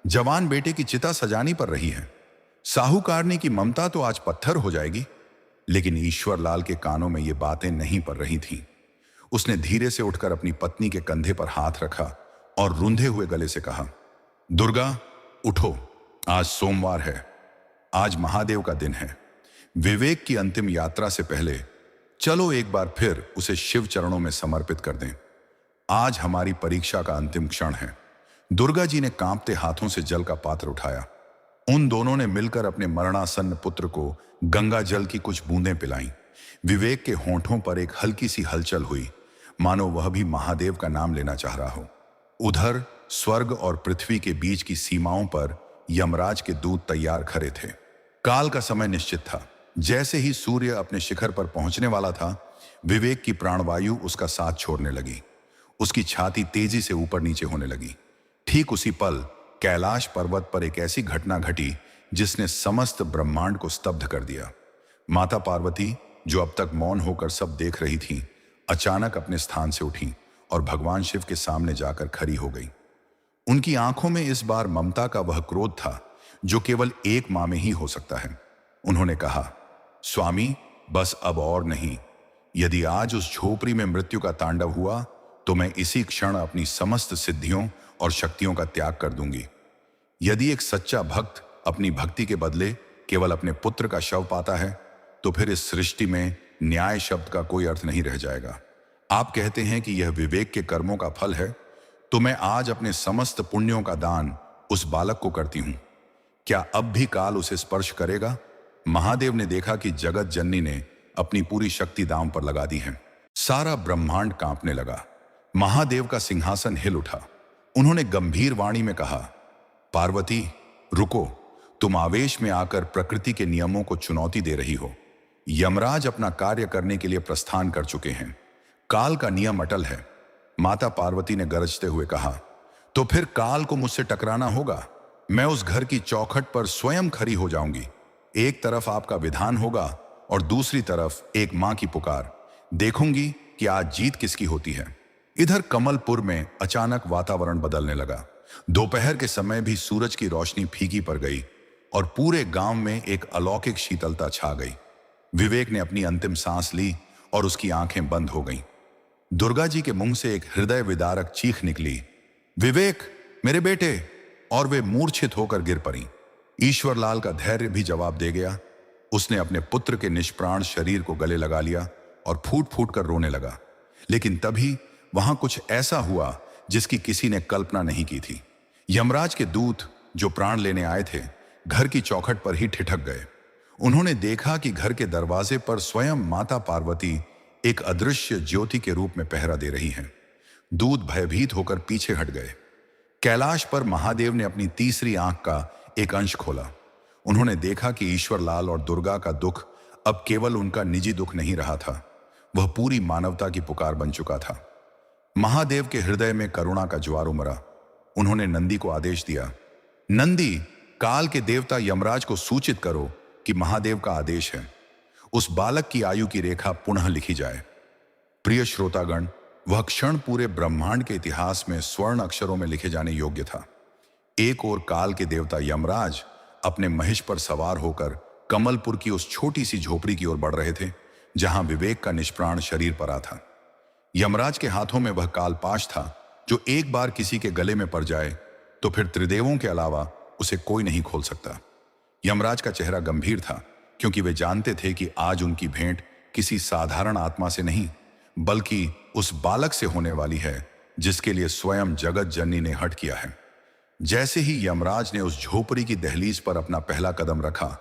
जवान बेटे की चिता सजानी पड़ रही है। साहूकारनी की ममता तो आज पत्थर हो जाएगी। लेकिन ईश्वरलाल के कानों में ये बातें नहीं पड़ रही थीं। उसने धीरे से उठकर अपनी पत्नी के कंधे पर हाथ रखा और रूंधे हुए गले से कहा, दुर्गा उठो, आज सोमवार है, आज महादेव का दिन है। विवेक की अंतिम यात्रा से पहले चलो एक बार फिर उसे शिव चरणों में समर्पित कर दें। आज हमारी परीक्षा का अंतिम क्षण है। दुर्गा जी ने कांपते हाथों से जल का पात्र उठाया। उन दोनों ने मिलकर अपने मरणासन्न पुत्र को गंगा जल की कुछ बूंदें पिलाईं। विवेक के होंठों पर एक हल्की सी हलचल हुई, मानो वह भी महादेव का नाम लेना चाह रहा हो। उधर स्वर्ग और पृथ्वी के बीच की सीमाओं पर यमराज के दूत तैयार खड़े थे। काल का समय निश्चित था। जैसे ही सूर्य अपने शिखर पर पहुंचने वाला था, विवेक की प्राणवायु उसका साथ छोड़ने लगी। उसकी छाती तेजी से ऊपर नीचे होने लगी। ठीक उसी पल कैलाश पर्वत पर एक ऐसी घटना घटी जिसने समस्त ब्रह्मांड को स्तब्ध कर दिया। माता पार्वती, जो अब तक मौन होकर सब देख रही थीं, अचानक अपने स्थान से उठी और भगवान शिव के सामने जाकर खड़ी हो गई। उनकी आंखों में इस बार ममता का वह क्रोध था जो केवल एक मां में ही हो सकता है। उन्होंने कहा, स्वामी, बस अब और नहीं। यदि आज उस झोपड़ी में मृत्यु का तांडव हुआ तो मैं इसी क्षण अपनी समस्त सिद्धियों और शक्तियों का त्याग कर दूंगी। यदि एक सच्चा भक्त अपनी भक्ति के बदले केवल अपने पुत्र का शव पाता है तो फिर इस सृष्टि में न्याय शब्द का कोई अर्थ नहीं रह जाएगा। आप कहते हैं कि यह विवेक के कर्मों का फल है, तो मैं आज अपने समस्त पुण्यों का दान उस बालक को करती हूं। क्या अब भी काल उसे स्पर्श करेगा? महादेव ने देखा कि जगत जननी ने अपनी पूरी शक्ति दांव पर लगा दी है। सारा ब्रह्मांड कांपने लगा। महादेव का सिंहासन हिल उठा। उन्होंने गंभीर वाणी में कहा, पार्वती रुको, तुम आवेश में आकर प्रकृति के नियमों को चुनौती दे रही हो। यमराज अपना कार्य करने के लिए प्रस्थान कर चुके हैं। काल का नियम अटल है। माता पार्वती ने गरजते हुए कहा, तो फिर काल को मुझसे टकराना होगा। मैं उस घर की चौखट पर स्वयं खड़ी हो जाऊंगी। एक तरफ आपका विधान होगा और दूसरी तरफ एक मां की पुकार। देखूंगी कि आज जीत किसकी होती है। इधर कमलपुर में अचानक वातावरण बदलने लगा। दोपहर के समय भी सूरज की रोशनी फीकी पड़ गई और पूरे गांव में एक अलौकिक शीतलता छा गई। विवेक ने अपनी अंतिम सांस ली और उसकी आंखें बंद हो गईं। दुर्गा जी के मुंह से एक हृदय विदारक चीख निकली, विवेक मेरे बेटे, और वे मूर्छित होकर गिर पड़ी। ईश्वरलाल का धैर्य भी जवाब दे गया। उसने अपने पुत्र के निष्प्राण शरीर को गले लगा लिया और फूट फूट कर रोने लगा। लेकिन तभी वहां कुछ ऐसा हुआ जिसकी किसी ने कल्पना नहीं की थी। यमराज के दूत जो प्राण लेने आए थे, घर की चौखट पर ही ठिठक गए। उन्होंने देखा कि घर के दरवाजे पर स्वयं माता पार्वती एक अदृश्य ज्योति के रूप में पहरा दे रही हैं। दूत भयभीत होकर पीछे हट गए। कैलाश पर महादेव ने अपनी तीसरी आंख का एक अंश खोला। उन्होंने देखा कि ईश्वरलाल और दुर्गा का दुख अब केवल उनका निजी दुख नहीं रहा था, वह पूरी मानवता की पुकार बन चुका था। महादेव के हृदय में करुणा का ज्वार उमड़ा। उन्होंने नंदी को आदेश दिया, नंदी काल के देवता यमराज को सूचित करो कि महादेव का आदेश है, उस बालक की आयु की रेखा पुनः लिखी जाए। प्रिय श्रोतागण, वह क्षण पूरे ब्रह्मांड के इतिहास में स्वर्ण अक्षरों में लिखे जाने योग्य था। एक ओर काल के देवता यमराज अपने महिष पर सवार होकर कमलपुर की उस छोटी सी झोपड़ी की ओर बढ़ रहे थे, जहां विवेक का निष्प्राण शरीर पड़ा था। यमराज के हाथों में वह कालपाश था, जो एक बार किसी के गले में पड़ जाए तो फिर त्रिदेवों के अलावा उसे कोई नहीं खोल सकता। यमराज का चेहरा गंभीर था, क्योंकि वे जानते थे कि आज उनकी भेंट किसी साधारण आत्मा से नहीं, बल्कि उस बालक से होने वाली है जिसके लिए स्वयं जगत जननी ने हट किया है। जैसे ही यमराज ने उस झोपड़ी की दहलीज पर अपना पहला कदम रखा,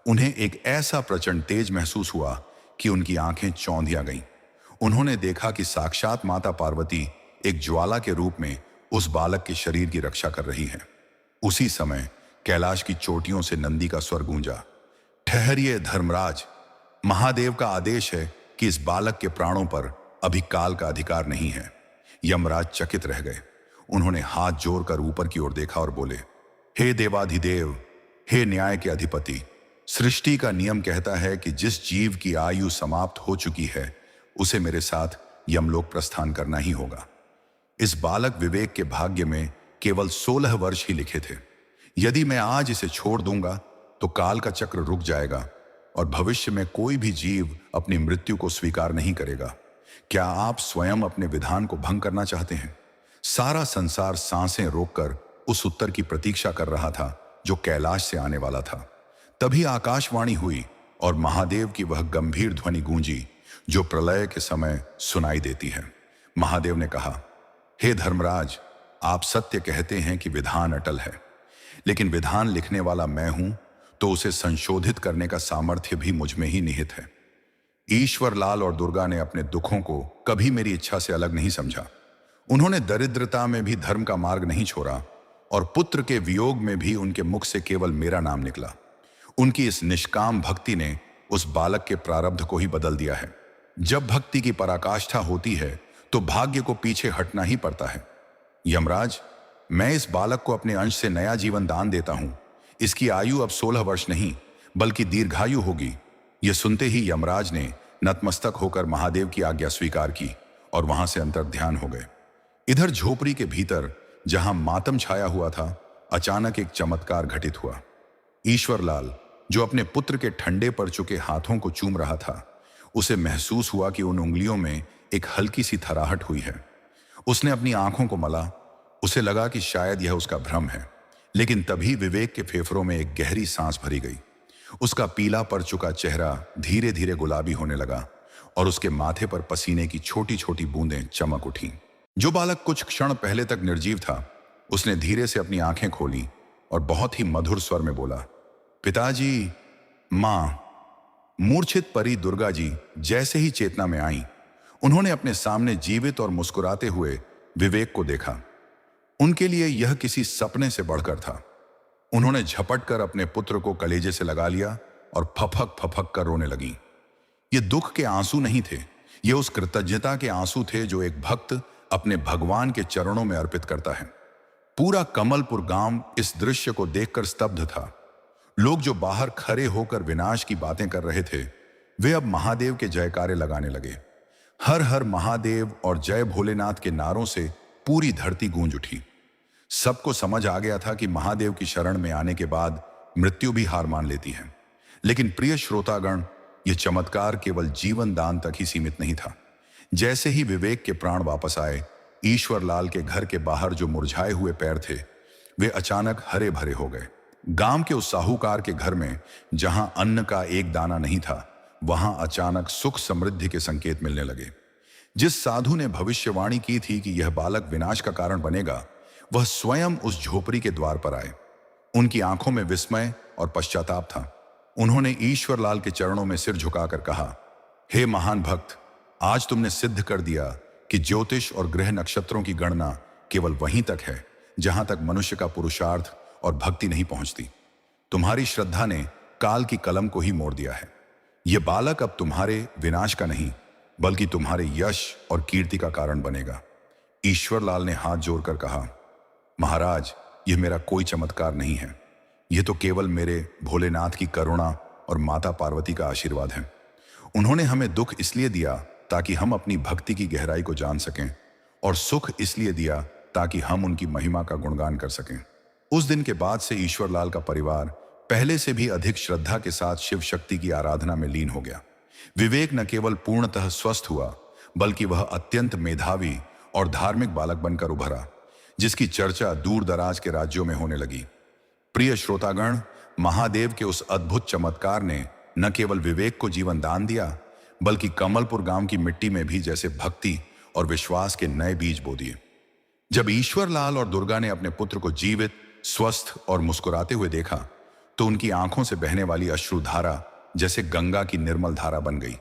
उन्हें एक ऐसा प्रचंड तेज महसूस हुआ कि उनकी आंखें चौंधिया गईं। उन्होंने देखा कि साक्षात माता पार्वती एक ज्वाला के रूप में उस बालक के शरीर की रक्षा कर रही है। उसी समय कैलाश की चोटियों से नंदी का स्वर गूंजा, ठहरिए धर्मराज, महादेव का आदेश है कि इस बालक के प्राणों पर अभी काल का अधिकार नहीं है। यमराज चकित रह गए। उन्होंने हाथ जोड़कर ऊपर की ओर देखा और बोले, हे देवाधिदेव, हे न्याय के अधिपति, सृष्टि का नियम कहता है कि जिस जीव की आयु समाप्त हो चुकी है उसे मेरे साथ यमलोक प्रस्थान करना ही होगा। इस बालक विवेक के भाग्य में केवल 16 वर्ष ही लिखे थे। यदि मैं आज इसे छोड़ दूंगा तो काल का चक्र रुक जाएगा और भविष्य में कोई भी जीव अपनी मृत्यु को स्वीकार नहीं करेगा। क्या आप स्वयं अपने विधान को भंग करना चाहते हैं? सारा संसार सांसें रोककर उस उत्तर की प्रतीक्षा कर रहा था जो कैलाश से आने वाला था। तभी आकाशवाणी हुई और महादेव की वह गंभीर ध्वनि गूंजी जो प्रलय के समय सुनाई देती है। महादेव ने कहा, हे धर्मराज, आप सत्य कहते हैं कि विधान अटल है, लेकिन विधान लिखने वाला मैं हूं तो उसे संशोधित करने का सामर्थ्य भी मुझ में ही निहित है। ईश्वर लाल और दुर्गा ने अपने दुखों को कभी मेरी इच्छा से अलग नहीं समझा। उन्होंने दरिद्रता में भी धर्म का मार्ग नहीं छोड़ा और पुत्र के वियोग में भी उनके मुख से केवल मेरा नाम निकला। उनकी इस निष्काम भक्ति ने उस बालक के प्रारब्ध को ही बदल दिया है। जब भक्ति की पराकाष्ठा होती है तो भाग्य को पीछे हटना ही पड़ता है। यमराज, मैं इस बालक को अपने अंश से नया जीवन दान देता हूं। इसकी आयु अब 16 वर्ष नहीं बल्कि दीर्घायु होगी। यह सुनते ही यमराज ने नतमस्तक होकर महादेव की आज्ञा स्वीकार की और वहां से अंतर्ध्यान हो गए। इधर झोपड़ी के भीतर जहां मातम छाया हुआ था, अचानक एक चमत्कार घटित हुआ। ईश्वरलाल, जो अपने पुत्र के ठंडे पड़ चुके हाथों को चूम रहा था, उसे महसूस हुआ कि उन उंगलियों में एक हल्की सी थराहट हुई है। उसने अपनी आंखों को मला। उसे लगा कि शायद यह उसका भ्रम है, लेकिन तभी विवेक के फेफड़ों में एक गहरी सांस भरी गई। उसका पीला पड़ चुका चेहरा धीरे धीरे गुलाबी होने लगा और उसके माथे पर पसीने की छोटी छोटी बूंदें चमक उठीं। जो बालक कुछ क्षण पहले तक निर्जीव था, उसने धीरे से अपनी आंखें खोली और बहुत ही मधुर स्वर में बोला, पिताजी, मां। मूर्छित परी दुर्गा जी जैसे ही चेतना में आई, उन्होंने अपने सामने जीवित और मुस्कुराते हुए विवेक को देखा। उनके लिए यह किसी सपने से बढ़कर था। उन्होंने झपट कर अपने पुत्र को कलेजे से लगा लिया और फफक फफक कर रोने लगी। ये दुख के आंसू नहीं थे, ये उस कृतज्ञता के आंसू थे जो एक भक्त अपने भगवान के चरणों में अर्पित करता है। पूरा कमलपुर गांव इस दृश्य को देखकर स्तब्ध था। लोग जो बाहर खड़े होकर विनाश की बातें कर रहे थे, वे अब महादेव के जयकारे लगाने लगे। हर हर महादेव और जय भोलेनाथ के नारों से पूरी धरती गूंज उठी। सबको समझ आ गया था कि महादेव की शरण में आने के बाद मृत्यु भी हार मान लेती है। लेकिन प्रिय श्रोतागण, यह चमत्कार केवल जीवन दान तक ही सीमित नहीं था। जैसे ही विवेक के प्राण वापस आए, ईश्वरलाल के घर के बाहर जो मुरझाए हुए पैर थे, वे अचानक हरे भरे हो गए। गांव के उस साहूकार के घर में जहां अन्न का एक दाना नहीं था, वहां अचानक सुख समृद्धि के संकेत मिलने लगे। जिस साधु ने भविष्यवाणी की थी कि यह बालक विनाश का कारण बनेगा, वह स्वयं उस झोपड़ी के द्वार पर आए। उनकी आंखों में विस्मय और पश्चाताप था। उन्होंने ईश्वरलाल के चरणों में सिर झुकाकर कहा, हे महान भक्त, आज तुमने सिद्ध कर दिया कि ज्योतिष और ग्रह नक्षत्रों की गणना केवल वहीं तक है जहां तक मनुष्य का पुरुषार्थ और भक्ति नहीं पहुंचती। तुम्हारी श्रद्धा ने काल की कलम को ही मोड़ दिया है। यह बालक अब तुम्हारे विनाश का नहीं बल्कि तुम्हारे यश और कीर्ति का कारण बनेगा। ईश्वरलाल ने हाथ जोड़कर कहा, महाराज, यह मेरा कोई चमत्कार नहीं है। ये तो केवल मेरे भोलेनाथ की करुणा और माता पार्वती का आशीर्वाद है। उन्होंने हमें दुख इसलिए दिया ताकि हम अपनी भक्ति की गहराई को जान सकें, और सुख इसलिए दिया ताकि हम उनकी महिमा का गुणगान कर सकें। उस दिन के बाद से ईश्वरलाल का परिवार पहले से भी अधिक श्रद्धा के साथ शिव शक्ति की आराधना में लीन हो गया। विवेक न केवल पूर्णतः स्वस्थ हुआ, बल्कि वह अत्यंत मेधावी और धार्मिक बालक बनकर उभरा, जिसकी चर्चा दूर दराज के राज्यों में होने लगी। प्रिय श्रोतागण, महादेव के उस अद्भुत चमत्कार ने न केवल विवेक को जीवन दान दिया, बल्कि कमलपुर गांव की मिट्टी में भी जैसे भक्ति और विश्वास के नए बीज बो दिए। जब ईश्वरलाल और दुर्गा ने अपने पुत्र को जीवित, स्वस्थ और मुस्कुराते हुए देखा, तो उनकी आंखों से बहने वाली अश्रुधारा जैसे गंगा की निर्मल धारा बन गई,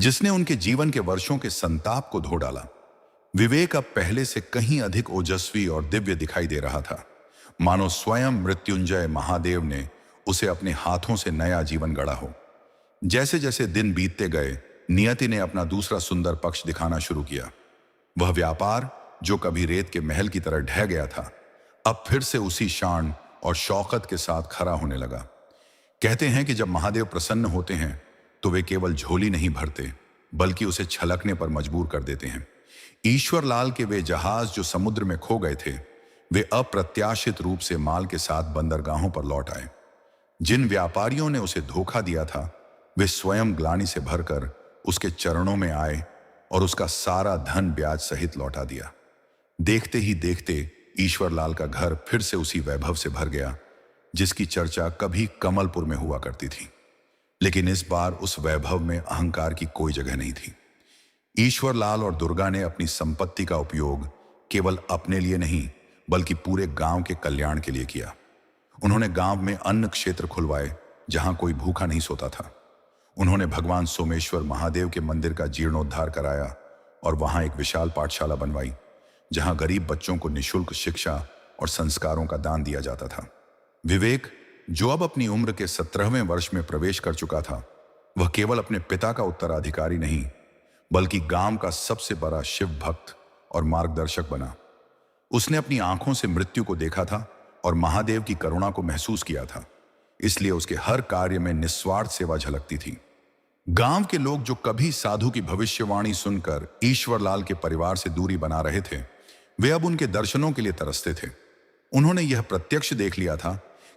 जिसने उनके जीवन के वर्षों के संताप को धो डाला। विवेक अब पहले से कहीं अधिक ओजस्वी और दिव्य दिखाई दे रहा था, मानो स्वयं मृत्युंजय महादेव ने उसे अपने हाथों से नया जीवन गढ़ा हो। जैसे जैसे दिन बीतते गए, नियति ने अपना दूसरा सुंदर पक्ष दिखाना शुरू किया। वह व्यापार जो कभी रेत के महल की तरह ढह गया था, अब फिर से उसी शान और शौकत के साथ खड़ा होने लगा। कहते हैं कि जब महादेव प्रसन्न होते हैं तो वे केवल झोली नहीं भरते, बल्कि उसे छलकने पर मजबूर कर देते हैं। ईश्वरलाल के वे जहाज जो समुद्र में खो गए थे, वे अप्रत्याशित रूप से माल के साथ बंदरगाहों पर लौट आए। जिन व्यापारियों ने उसे धोखा दिया था, वे स्वयं ग्लानि से भरकर उसके चरणों में आए और उसका सारा धन ब्याज सहित लौटा दिया। देखते ही देखते ईश्वरलाल का घर फिर से उसी वैभव से भर गया, जिसकी चर्चा कभी कमलपुर में हुआ करती थी। लेकिन इस बार उस वैभव में अहंकार की कोई जगह नहीं थी। ईश्वरलाल और दुर्गा ने अपनी संपत्ति का उपयोग केवल अपने लिए नहीं, बल्कि पूरे गांव के कल्याण के लिए किया। उन्होंने गांव में अन्न क्षेत्र खुलवाए जहां कोई भूखा नहीं सोता था। उन्होंने भगवान सोमेश्वर महादेव के मंदिर का जीर्णोद्धार कराया और वहां एक विशाल पाठशाला बनवाई, जहां गरीब बच्चों को निःशुल्क शिक्षा और संस्कारों का दान दिया जाता था। विवेक, जो अब अपनी उम्र के 17वें वर्ष में प्रवेश कर चुका था, वह केवल अपने पिता का उत्तराधिकारी नहीं, बल्कि गांव का सबसे बड़ा शिव भक्त और मार्गदर्शक बना। उसने अपनी आंखों से मृत्यु को देखा था और महादेव की करुणा को महसूस किया था, इसलिए उसके हर कार्य में निस्वार्थ सेवा झलकती थी। गांव के लोग जो कभी साधु की भविष्यवाणी सुनकर ईश्वरलाल के परिवार से दूरी बना रहे थे, वे अब उनके दर्शनों के लिए तरसते थे। उन्होंने यह प्रत्यक्ष देख लिया था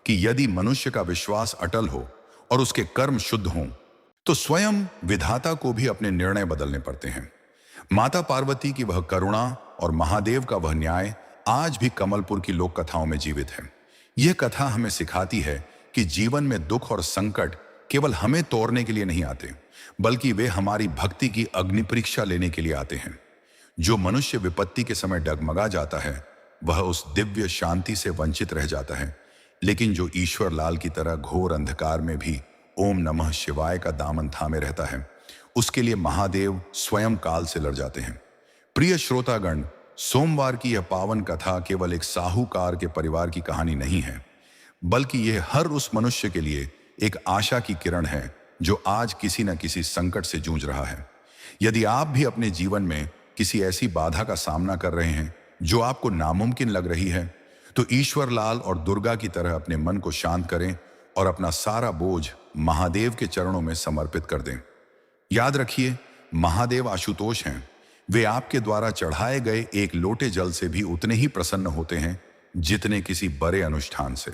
कि यदि मनुष्य का विश्वास अटल हो और उसके कर्म शुद्ध हों, तो स्वयं विधाता को भी अपने निर्णय बदलने पड़ते हैं। माता पार्वती की वह करुणा और महादेव का वह न्याय आज भी कमलपुर की लोक कथाओं में जीवित है। यह कथा हमें सिखाती है कि जीवन में दुख और संकट केवल हमें तोड़ने के लिए नहीं आते, बल्कि वे हमारी भक्ति की अग्नि परीक्षा लेने के लिए आते हैं। जो मनुष्य विपत्ति के समय डगमगा जाता है, वह उस दिव्य शांति से वंचित रह जाता है, लेकिन जो ईश्वरलाल की तरह घोर अंधकार में भी ओम नमः शिवाय का दामन थामे रहता है, उसके लिए महादेव स्वयं काल से लड़ जाते हैं। प्रिय श्रोतागण, सोमवार की यह पावन कथा केवल एक साहूकार के परिवार की कहानी नहीं है, बल्कि यह हर उस मनुष्य के लिए एक आशा की किरण है जो आज किसी न किसी संकट से जूझ रहा है। यदि आप भी अपने जीवन में किसी ऐसी बाधा का सामना कर रहे हैं जो आपको नामुमकिन लग रही है, तो ईश्वरलाल और दुर्गा की तरह अपने मन को शांत करें और अपना सारा बोझ महादेव के चरणों में समर्पित कर दें। याद रखिए, महादेव आशुतोष हैं। वे आपके द्वारा चढ़ाए गए एक लोटे जल से भी उतने ही प्रसन्न होते हैं जितने किसी बड़े अनुष्ठान से।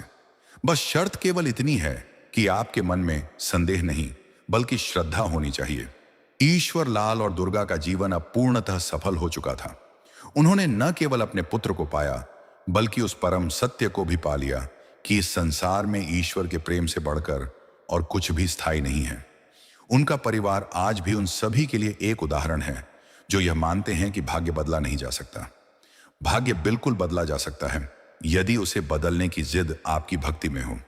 बस शर्त केवल इतनी है कि आपके मन में संदेह नहीं, बल्कि श्रद्धा होनी चाहिए। ईश्वरलाल और दुर्गा का जीवन अब पूर्णतः सफल हो चुका था। उन्होंने न केवल अपने पुत्र को पाया, बल्कि उस परम सत्य को भी पा लिया कि इस संसार में ईश्वर के प्रेम से बढ़कर और कुछ भी स्थायी नहीं है। उनका परिवार आज भी उन सभी के लिए एक उदाहरण है जो यह मानते हैं कि भाग्य बदला नहीं जा सकता। भाग्य बिल्कुल बदला जा सकता है, यदि उसे बदलने की जिद आपकी भक्ति में हो।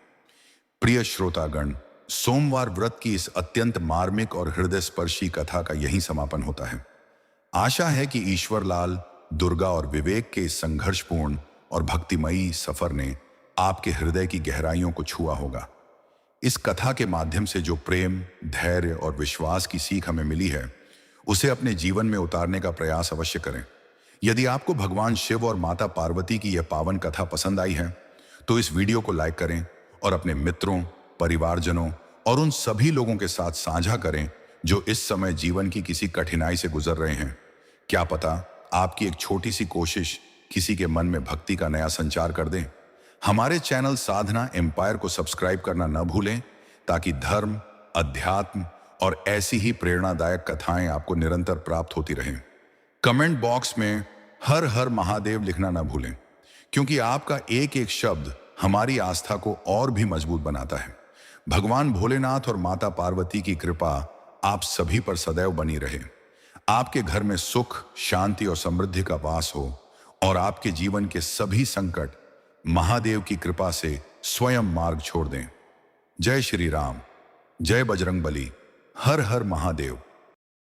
प्रिय श्रोतागण, सोमवार व्रत की इस अत्यंत मार्मिक और हृदय स्पर्शी कथा का यही समापन होता है। आशा है कि ईश्वरलाल, दुर्गा और विवेक के इस संघर्षपूर्ण और भक्तिमयी सफर ने आपके हृदय की गहराइयों को छुआ होगा। इस कथा के माध्यम से जो प्रेम, धैर्य और विश्वास की सीख हमें मिली है, उसे अपने जीवन में उतारने का प्रयास अवश्य करें। यदि आपको भगवान शिव और माता पार्वती की यह पावन कथा पसंद आई है, तो इस वीडियो को लाइक करें और अपने मित्रों, परिवारजनों और उन सभी लोगों के साथ साझा करें जो इस समय जीवन की किसी कठिनाई से गुजर रहे हैं। क्या पता आपकी एक छोटी सी कोशिश किसी के मन में भक्ति का नया संचार कर दे। हमारे चैनल साधना एम्पायर को सब्सक्राइब करना न भूलें ताकि धर्म, अध्यात्म और ऐसी ही प्रेरणादायक कथाएं आपको निरंतर प्राप्त होती रहें। कमेंट बॉक्स में हर हर महादेव लिखना न भूलें, क्योंकि आपका एक एक शब्द हमारी आस्था को और भी मजबूत बनाता है। भगवान भोलेनाथ और माता पार्वती की कृपा आप सभी पर सदैव बनी रहे। आपके घर में सुख, शांति और समृद्धि का वास हो और आपके जीवन के सभी संकट महादेव की कृपा से स्वयं मार्ग छोड़ दें। जय श्री राम, जय बजरंगबली, हर हर महादेव।